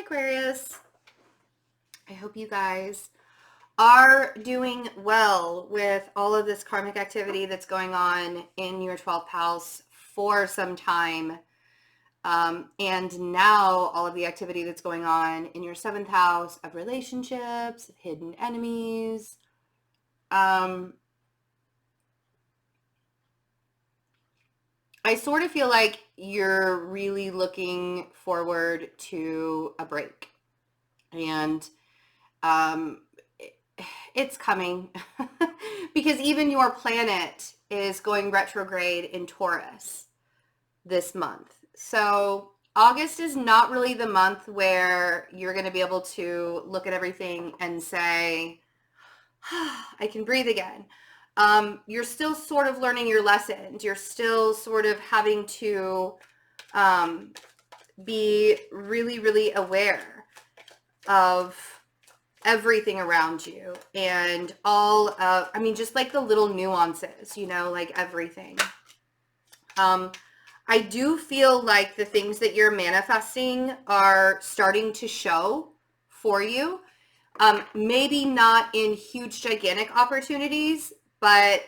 Hi, Aquarius. I hope you guys are doing well with all of this karmic activity that's going on in your 12th house for some time. And now all of the activity that's going on in your 7th house of relationships, of hidden enemies. I sort of feel like you're really looking forward to a break. And it's coming because even your planet is going retrograde in Taurus this month. So August is not really the month where you're going to be able to look at everything and say, I can breathe again. You're still sort of learning your lessons. You're still sort of having to be really, really aware of everything around you and all of, just like the little nuances, like everything. I do feel like the things that you're manifesting are starting to show for you. Maybe not in huge, gigantic opportunities, but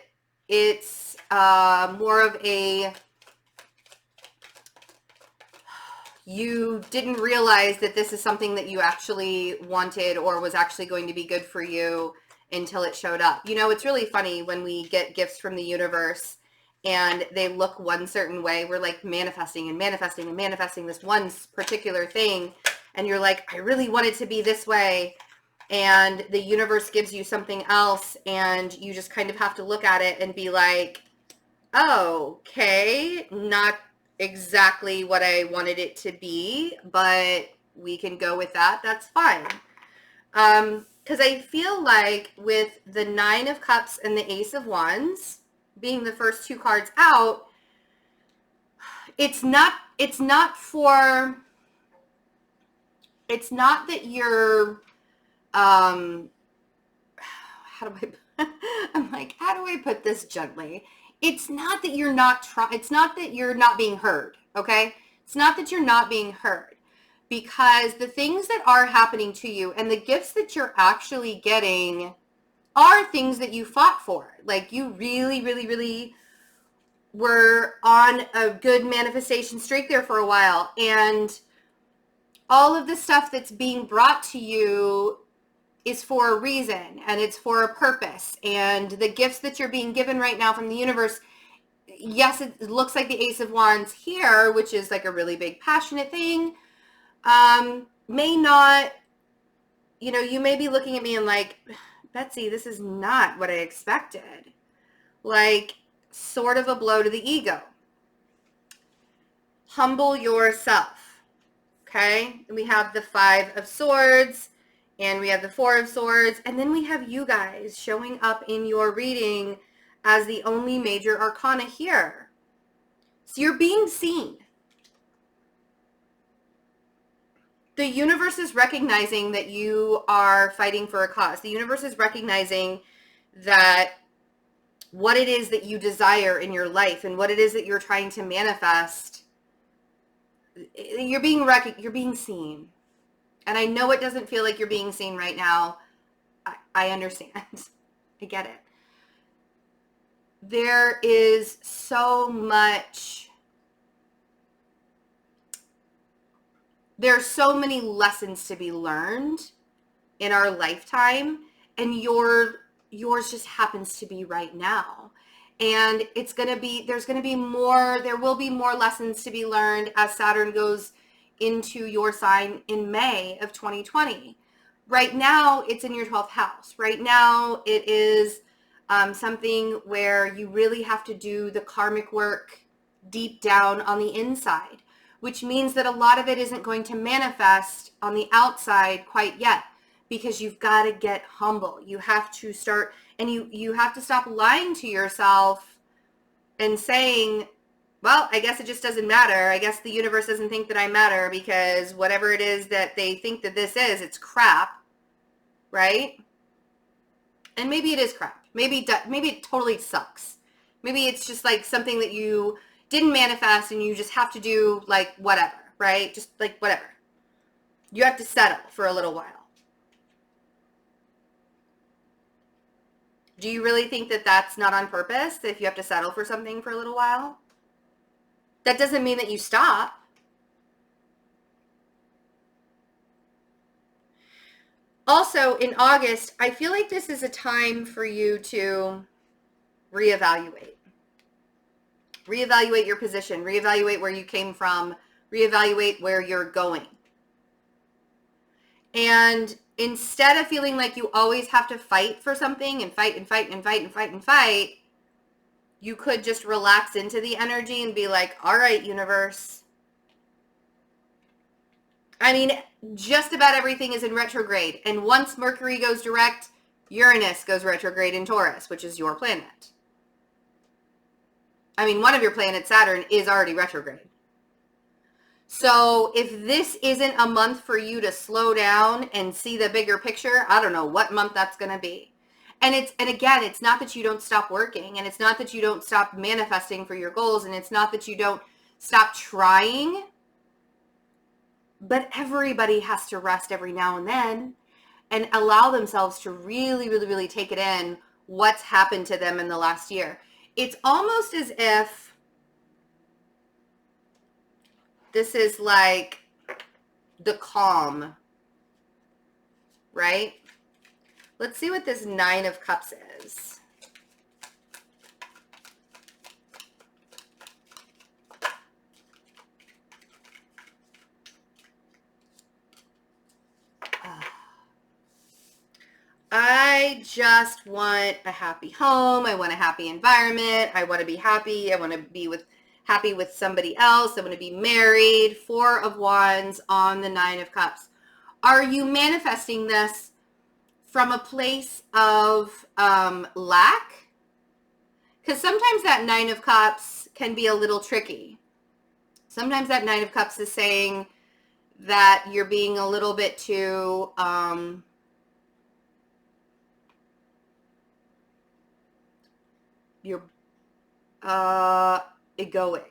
it's more of a, you didn't realize that this is something that you actually wanted or was actually going to be good for you until it showed up. It's really funny when we get gifts from the universe and they look one certain way. We're like manifesting and manifesting and manifesting this one particular thing. And you're like, I really want it to be this way. And the universe gives you something else and you just kind of have to look at it and be like, oh, okay, not exactly what I wanted it to be, but we can go with that. That's fine. Because I feel like with the 9 of Cups and the Ace of Wands being the first 2 cards out, it's not that you're, how do I put this gently? It's not that you're not it's not that you're not being heard, okay? It's not that you're not being heard, because the things that are happening to you and the gifts that you're actually getting are things that you fought for. Like, you really, really, really were on a good manifestation streak there for a while, and all of the stuff that's being brought to you is for a reason and it's for a purpose. And the gifts that you're being given right now from the universe, yes, it looks like the Ace of Wands here, which is like a really big passionate thing, may not, you may be looking at me and like, Betsy, this is not what I expected. Like, sort of a blow to the ego. Humble yourself, okay? And we have the 5 of Swords, and we have the 4 of Swords, and then we have you guys showing up in your reading as the only major arcana here. So you're being seen. The universe is recognizing that you are fighting for a cause. The universe is recognizing that what it is that you desire in your life and what it is that you're trying to manifest, you're being seen. And I know it doesn't feel like you're being seen right now. I understand. I get it. There is so much. There's so many lessons to be learned in our lifetime, and yours just happens to be right now. And there will be more lessons to be learned as Saturn goes into your sign in May of 2020. Right now, it's in your 12th house. Right now, it is something where you really have to do the karmic work deep down on the inside, which means that a lot of it isn't going to manifest on the outside quite yet, because you've got to get humble. You have to start, and you have to stop lying to yourself and saying, well, I guess it just doesn't matter. I guess the universe doesn't think that I matter, because whatever it is that they think that this is, it's crap, right? And maybe it is crap. Maybe it totally sucks. Maybe it's just like something that you didn't manifest and you just have to do like whatever, right? Just like whatever. You have to settle for a little while. Do you really think that that's not on purpose, if you have to settle for something for a little while? That doesn't mean that you stop. Also, in August, I feel like this is a time for you to reevaluate. Reevaluate your position. Reevaluate where you came from. Reevaluate where you're going. And instead of feeling like you always have to fight for something and fight and fight and fight and fight and fight, you could just relax into the energy and be like, all right, universe. I mean, just about everything is in retrograde. And once Mercury goes direct, Uranus goes retrograde in Taurus, which is your planet. I mean, one of your planets, Saturn, is already retrograde. So if this isn't a month for you to slow down and see the bigger picture, I don't know what month that's going to be. And again, it's not that you don't stop working, and it's not that you don't stop manifesting for your goals, and it's not that you don't stop trying. But everybody has to rest every now and then and allow themselves to really, really, really take it in what's happened to them in the last year. It's almost as if this is like the calm, right? Let's see what this 9 of Cups is. I just want a happy home. I want a happy environment. I want to be happy. I want to be happy with somebody else. I want to be married. 4 of Wands on the 9 of Cups. Are you manifesting this from a place of lack? Because sometimes that 9 of Cups can be a little tricky. Sometimes that 9 of Cups is saying that you're being a little bit too you're egoic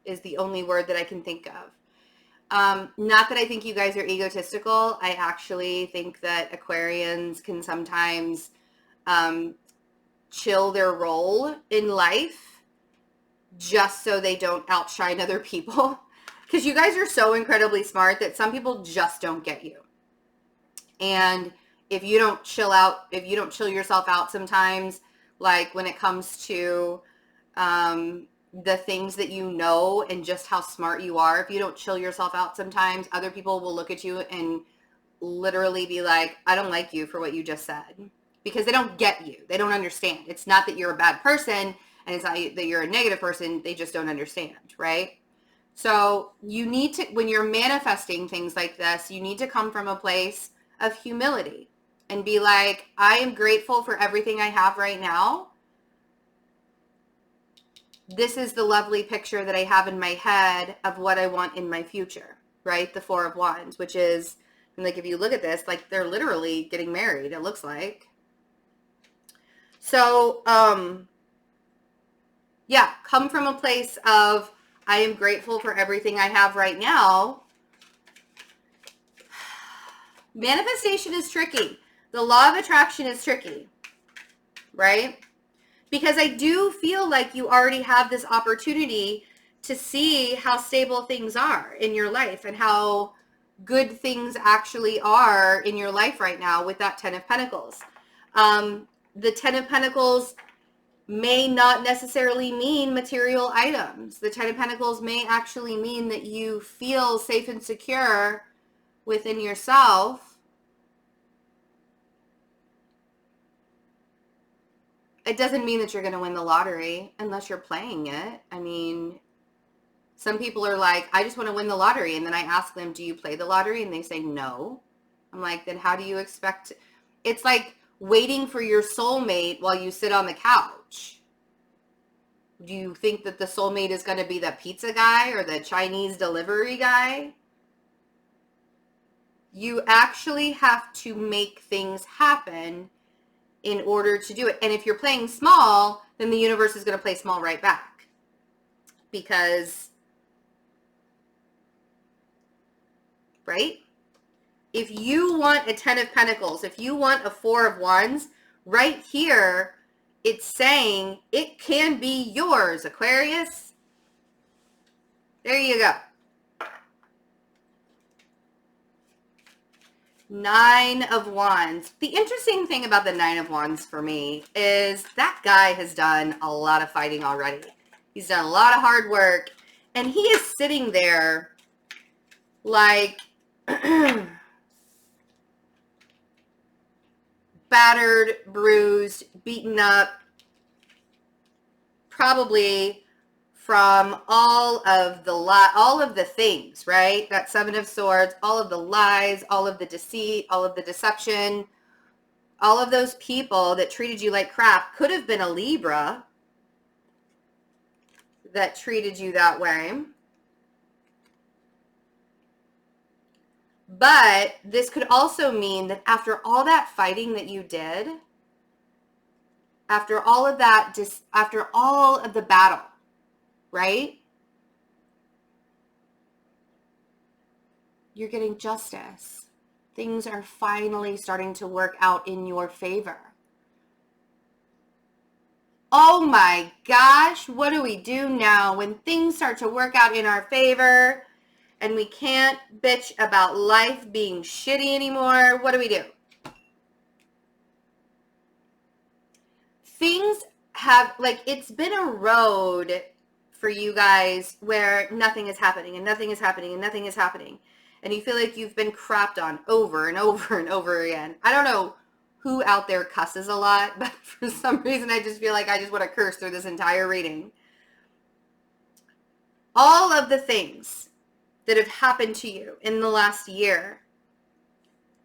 is the only word that I can think of. Not that I think you guys are egotistical. I actually think that Aquarians can sometimes chill their role in life just so they don't outshine other people. Because you guys are so incredibly smart that some people just don't get you. And if you don't chill out, if you don't chill yourself out sometimes, like when it comes to the things that you know and just how smart you are, if you don't chill yourself out sometimes, other people will look at you and literally be like, I don't like you for what you just said. Because they don't get you. They don't understand. It's not that you're a bad person and it's not that you're a negative person. They just don't understand, right? So you need to, when you're manifesting things like this, you need to come from a place of humility and be like, I am grateful for everything I have right now. This is the lovely picture that I have in my head of what I want in my future, right? The 4 of Wands, which is, and like if you look at this, like they're literally getting married, it looks like. So, yeah, come from a place of, I am grateful for everything I have right now. Manifestation is tricky. The law of attraction is tricky, right? Because I do feel like you already have this opportunity to see how stable things are in your life and how good things actually are in your life right now with that 10 of Pentacles. The 10 of Pentacles may not necessarily mean material items. The 10 of Pentacles may actually mean that you feel safe and secure within yourself. It doesn't mean that you're going to win the lottery unless you're playing it. I mean, some people are like, I just want to win the lottery. And then I ask them, do you play the lottery? And they say, no. I'm like, then how do you expect? It's like waiting for your soulmate while you sit on the couch. Do you think that the soulmate is going to be the pizza guy or the Chinese delivery guy? You actually have to make things happen in order to do it. And if you're playing small, then the universe is going to play small right back. Because, right? If you want a 10 of Pentacles, if you want a 4 of Wands, right here, it's saying it can be yours, Aquarius. There you go. 9 of Wands. The interesting thing about the 9 of Wands for me is that guy has done a lot of fighting already. He's done a lot of hard work, and he is sitting there like battered, bruised, beaten up, probably from all of the things, right? That 7 of Swords, all of the lies, all of the deceit, all of the deception, all of those people that treated you like crap. Could have been a Libra that treated you that way. But this could also mean that after all that fighting that you did, after all of that, after all of the battle, right? You're getting justice. Things are finally starting to work out in your favor. Oh my gosh, what do we do now when things start to work out in our favor and we can't bitch about life being shitty anymore? What do we do? Things have, like, it's been a road for you guys where nothing is happening and nothing is happening and nothing is happening. And you feel like you've been crapped on over and over and over again. I don't know who out there cusses a lot, but for some reason I just feel like I just want to curse through this entire reading. All of the things that have happened to you in the last year,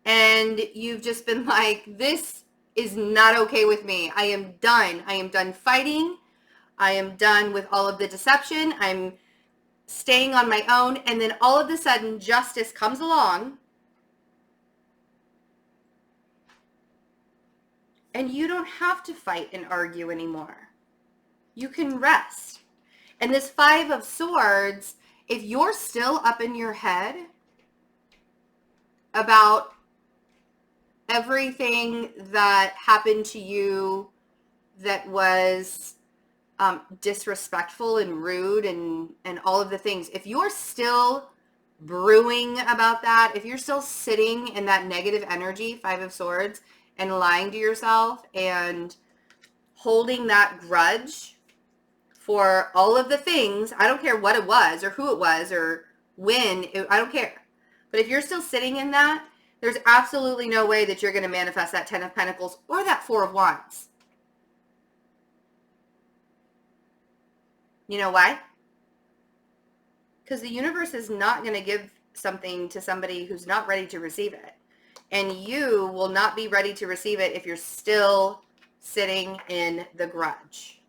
and you've just been like, this is not okay with me. I am done. I am done fighting. I am done with all of the deception. I'm staying on my own. And then all of a sudden, justice comes along. And you don't have to fight and argue anymore. You can rest. And this 5 of Swords, if you're still up in your head about everything that happened to you that was disrespectful and rude and all of the things, if you're still brewing about that, if you're still sitting in that negative energy, 5 of Swords, and lying to yourself and holding that grudge for all of the things, I don't care what it was or who it was or when, I don't care. But if you're still sitting in that, there's absolutely no way that you're going to manifest that 10 of Pentacles or that 4 of Wands. You know why? Because the universe is not going to give something to somebody who's not ready to receive it. And you will not be ready to receive it if you're still sitting in the grudge.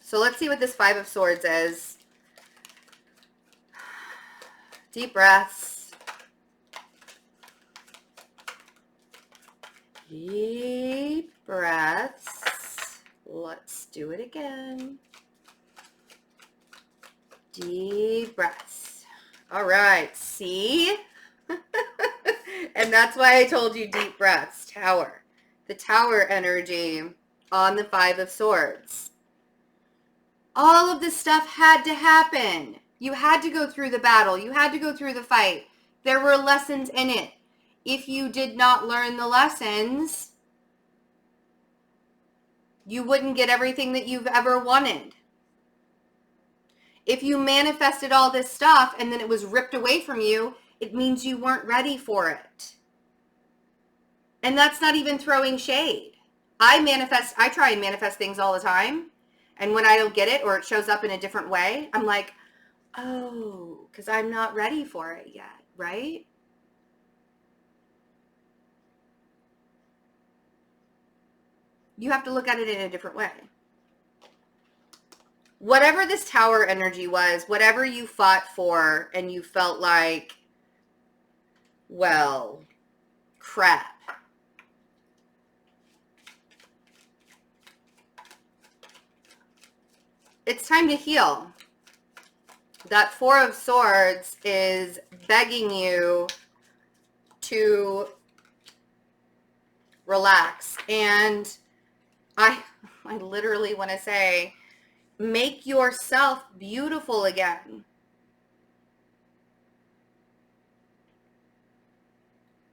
So let's see what this 5 of Swords is. Deep breaths. Deep breaths. Let's do it again. Deep breaths. All right, see? And that's why I told you deep breaths. Tower. The Tower energy on the 5 of Swords. All of this stuff had to happen. You had to go through the battle. You had to go through the fight. There were lessons in it. If you did not learn the lessons, you wouldn't get everything that you've ever wanted. If you manifested all this stuff and then it was ripped away from you, it means you weren't ready for it. And that's not even throwing shade. I try and manifest things all the time. And when I don't get it or it shows up in a different way, I'm like, oh, because I'm not ready for it yet, right? You have to look at it in a different way. Whatever this Tower energy was, whatever you fought for and you felt like, well, crap. It's time to heal. That 4 of Swords is begging you to relax. And I literally want to say, make yourself beautiful again.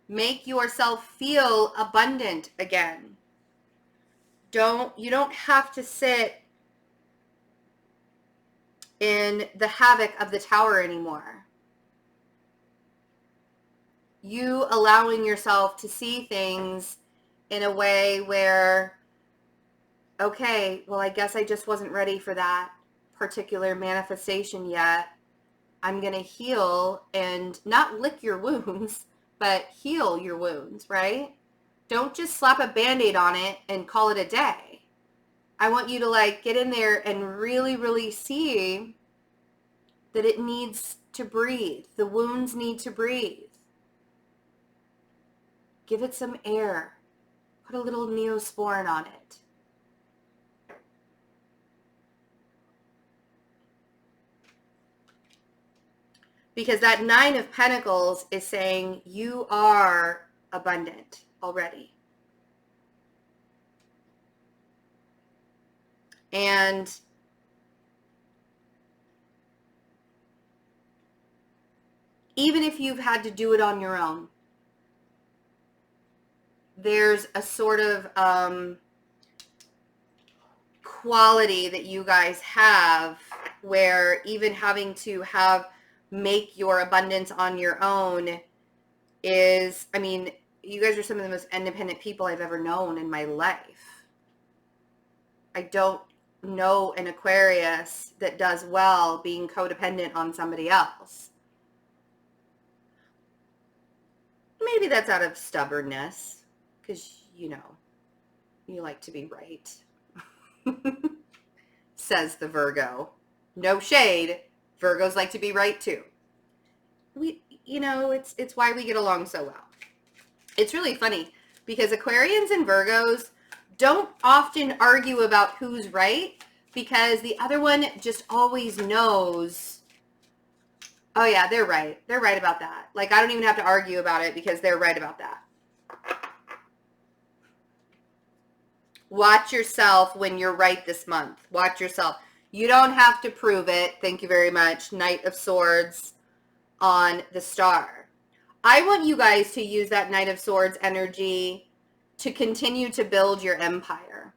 Make yourself feel abundant again. You don't have to sit in the havoc of the tower anymore. You allowing yourself to see things in a way where, okay, well, I guess I just wasn't ready for that particular manifestation yet. I'm going to heal and not lick your wounds, but heal your wounds, right? Don't just slap a Band-Aid on it and call it a day. I want you to like get in there and really, really see that it needs to breathe. The wounds need to breathe. Give it some air. Put a little Neosporin on it. Because that 9 of Pentacles is saying you are abundant already. And even if you've had to do it on your own, there's a sort of quality that you guys have where even having to make your abundance on your own is, I mean, you guys are some of the most independent people I've ever known in my life. I don't know an Aquarius that does well being codependent on somebody else. Maybe that's out of stubbornness, because, you know, you like to be right. Says the Virgo. No shade. Virgos like to be right too. It's why we get along so well. It's really funny because Aquarians and Virgos don't often argue about who's right, because the other one just always knows, oh yeah, they're right. They're right about that. Like, I don't even have to argue about it because they're right about that. Watch yourself when you're right this month. Watch yourself. You don't have to prove it. Thank you very much. Knight of Swords on the star. I want you guys to use that Knight of Swords energy to continue to build your empire.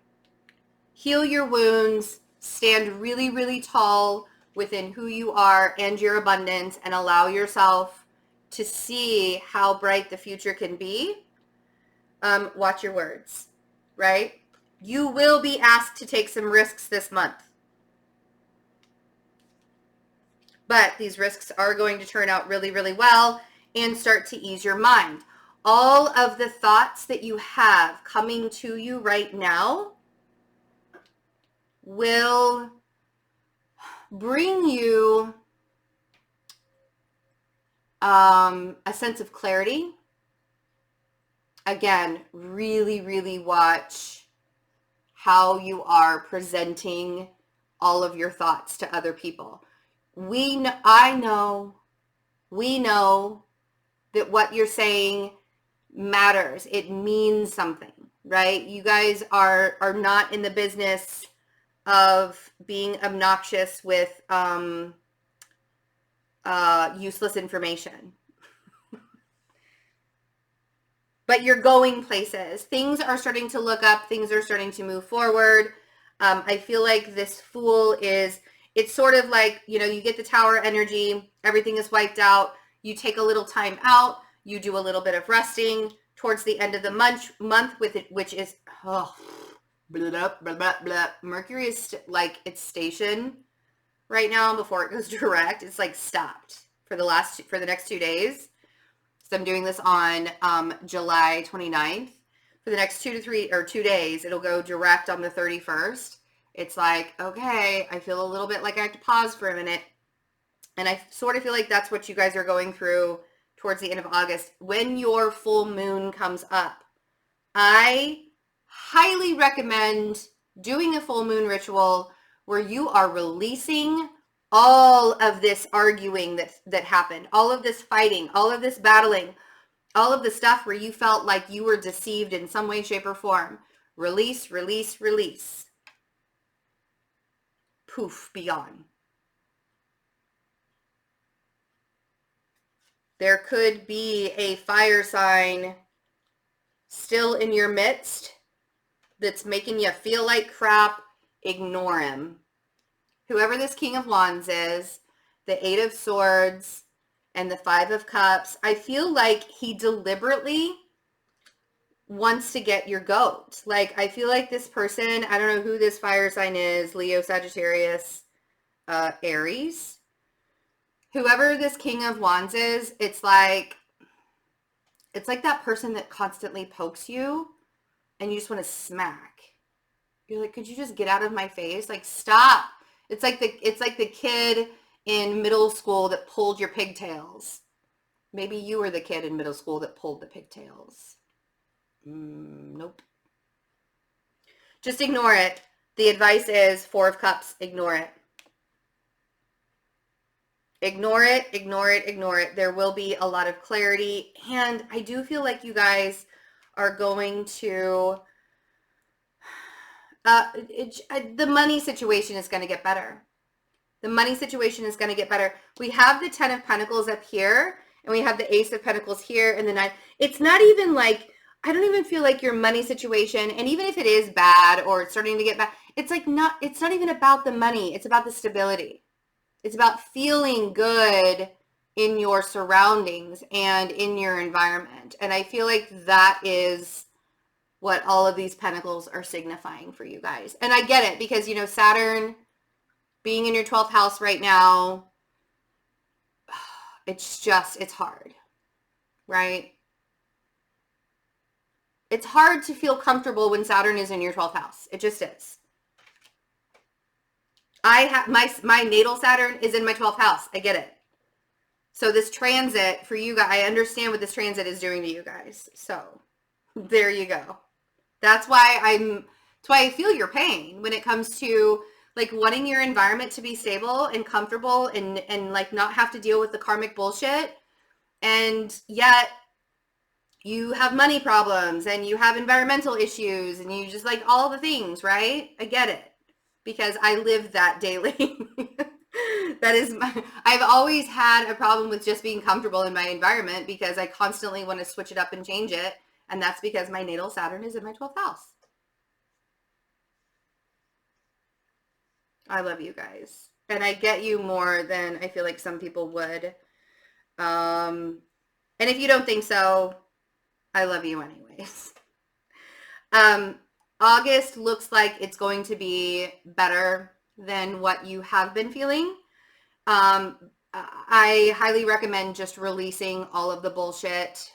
Heal your wounds. Stand really, really tall within who you are and your abundance, and allow yourself to see how bright the future can be. Watch your words, right? You will be asked to take some risks this month. But these risks are going to turn out really, really well and start to ease your mind. All of the thoughts that you have coming to you right now will bring you a sense of clarity. Again, really, really watch how you are presenting all of your thoughts to other people. We know that what you're saying matters. It means something, right? You guys are not in the business of being obnoxious with useless information. But you're going places. Things are starting to look up. Things are starting to move forward. I feel like this Fool it's sort of like, you get the Tower energy. Everything is wiped out. You take a little time out. You do a little bit of resting towards the end of the month with it, which is, blah, blah, blah, blah. Mercury is it's stationed right now before it goes direct. It's like stopped for the next 2 days. So I'm doing this on July 29th. For the next 2 days, it'll go direct on the 31st. It's like, okay, I feel a little bit like I have to pause for a minute. And I sort of feel like that's what you guys are going through towards the end of August. When your full moon comes up, I highly recommend doing a full moon ritual where you are releasing all of this arguing that happened, all of this fighting, all of this battling. All of the stuff where you felt like you were deceived in some way, shape, or form. Release, release, release. Poof, be gone. There could be a fire sign still in your midst that's making you feel like crap. Ignore him. Whoever this King of Wands is, the Eight of Swords, and the Five of Cups, I feel like he deliberately wants to get your goat. Like, I feel like this person, I don't know who this fire sign is, Leo, Sagittarius, Aries. Whoever this King of Wands is, it's like that person that constantly pokes you and you just want to smack. You're like, could you just get out of my face? Like, stop. It's like the kid in middle school that pulled your pigtails. Maybe you were the kid in middle school that pulled the pigtails. Nope. Just ignore it. The advice is Four of Cups, ignore it. Ignore it, ignore it, ignore it. There will be a lot of clarity. And I do feel like you guys are going to, the money situation is going to get better. The money situation is going to get better. We have the Ten of Pentacles up here, and we have the Ace of Pentacles here, and the Nine. It's not even like, I don't even feel like your money situation, and even if it is bad or it's starting to get bad, it's not even about the money. It's about the stability. It's about feeling good in your surroundings and in your environment. And I feel like that is what all of these pentacles are signifying for you guys. And I get it because, Saturn being in your 12th house right now, it's hard, right? It's hard to feel comfortable when Saturn is in your 12th house. It just is. I have my natal Saturn is in my 12th house. I get it. So this transit for you guys, I understand what this transit is doing to you guys. So there you go. That's why I feel your pain when it comes to like wanting your environment to be stable and comfortable and like not have to deal with the karmic bullshit. And yet you have money problems and you have environmental issues and you just like all the things, right? I get it. Because I live that daily. I've always had a problem with just being comfortable in my environment because I constantly want to switch it up and change it. And that's because my natal Saturn is in my 12th house. I love you guys. And I get you more than I feel like some people would. And if you don't think so, I love you anyways. August looks like it's going to be better than what you have been feeling. I highly recommend just releasing all of the bullshit.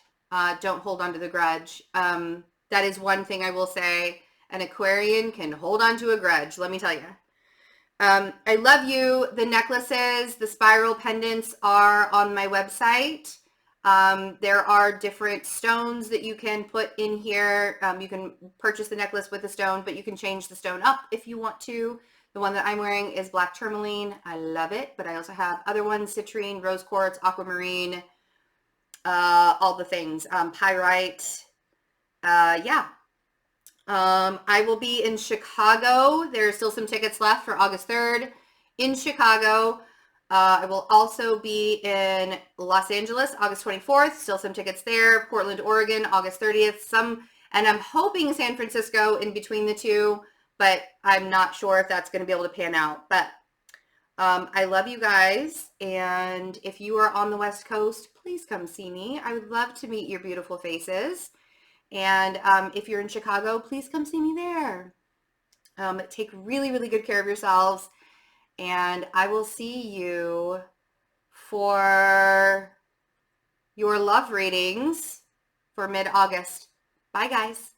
Don't hold on to the grudge. That is one thing I will say. An Aquarian can hold on to a grudge, let me tell you. I love you. The necklaces, the spiral pendants are on my website. There are different stones that you can put in here. You can purchase the necklace with the stone, but you can change the stone up if you want to. The one that I'm wearing is black tourmaline. I love it, but I also have other ones, citrine, rose quartz, aquamarine, all the things, pyrite. Yeah. I will be in Chicago. There are still some tickets left for August 3rd in Chicago. I will also be in Los Angeles, August 24th. Still some tickets there. Portland, Oregon, August 30th. And I'm hoping San Francisco in between the two, but I'm not sure if that's going to be able to pan out. But I love you guys. And if you are on the West Coast, please come see me. I would love to meet your beautiful faces. And if you're in Chicago, please come see me there. Take really, really good care of yourselves. And I will see you for your love readings for mid-August. Bye, guys.